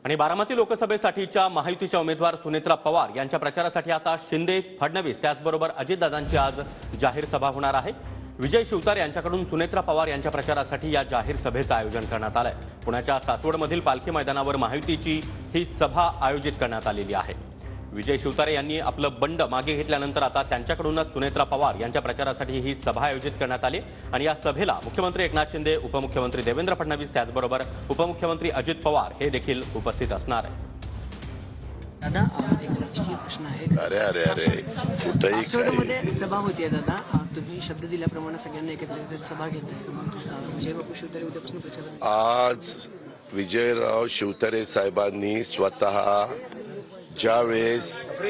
आणि बारामती लोकसभेसाठीच्या महायुतीच्या उमेदवार सुनेत्रा पवार यांच्या प्रचारासाठी आता शिंदे, फडणवीस त्याचबरोबर अजितदादांची आज जाहीर सभा होणार आहे। विजय शिवतारे यांच्याकडून सुनेत्रा पवार यांच्या प्रचारासाठी या जाहीर सभेचं आयोजन करण्यात आलंय। पुण्याच्या सासवडमधील पालखी मैदानावर महायुतीची ही सभा आयोजित करण्यात आलेली आहे। विजय शिवतारे यांनी आपलं बंड मागे घेतल्यानंतर आता त्यांच्याकडूनच सुनेत्रा पवार यांच्या प्रचारासाठी ही सभा आयोजित करण्यात आली आणि या सभेला मुख्यमंत्री एकनाथ शिंदे, उपमुख्यमंत्री देवेंद्र फडणवीस त्याचबरोबर उपमुख्यमंत्री अजित पवार हे देखील उपस्थित असणार आहेत। दादा एक प्रश्न आहे। अरे सासवडमध्ये सभा होती दादा, तुम्ही शब्द दिल्याप्रमाणे सगळ्यांना एकत्रित सभा घेताय। विजयबापू शिवतारे उद्यापासून प्रचार आज विजयराव शिवतारे साहेबांनी स्वतः ज्यावेळेस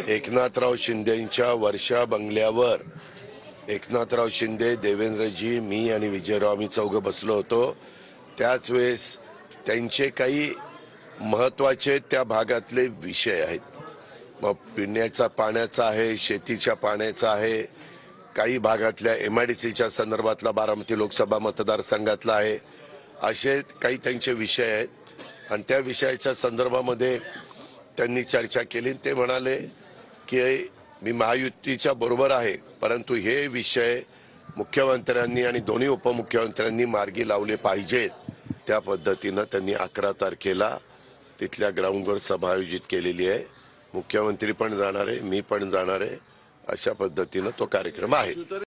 एकनाथराव शिंदेंच्या वर्षा बंगल्यावर एकनाथराव शिंदे, देवेंद्रजी, मी आणि विजयराव आम्ही चौघं बसलो होतो, त्याच वेळेस त्यांचे काही महत्त्वाचे त्या भागातले विषय आहेत। मग पिण्याचा पाण्याचा आहे, शेतीच्या पाण्याचा आहे, काही भागातल्या MIDCच्या संदर्भातला बारामती लोकसभा मतदारसंघातला आहे, असे काही त्यांचे विषय आहेत आणि त्या विषयाच्या संदर्भामध्ये त्यांनी चर्चा केली। ते म्हणाले की मी महायुतीच्या बरोबर आहे, परंतु हे विषय मुख्यमंत्र्यांनी आणि दोन्ही उपमुख्यमंत्र्यांनी मार्गी लावले पाहिजेत। त्या पद्धतीनं त्यांनी 11 तारखेला तिथल्या ग्राउंडवर सभा आयोजित केलेली आहे। मुख्यमंत्री पण जाणार आहे, मी पण जाणार आहे, अशा पद्धतीनं तो कार्यक्रम आहे।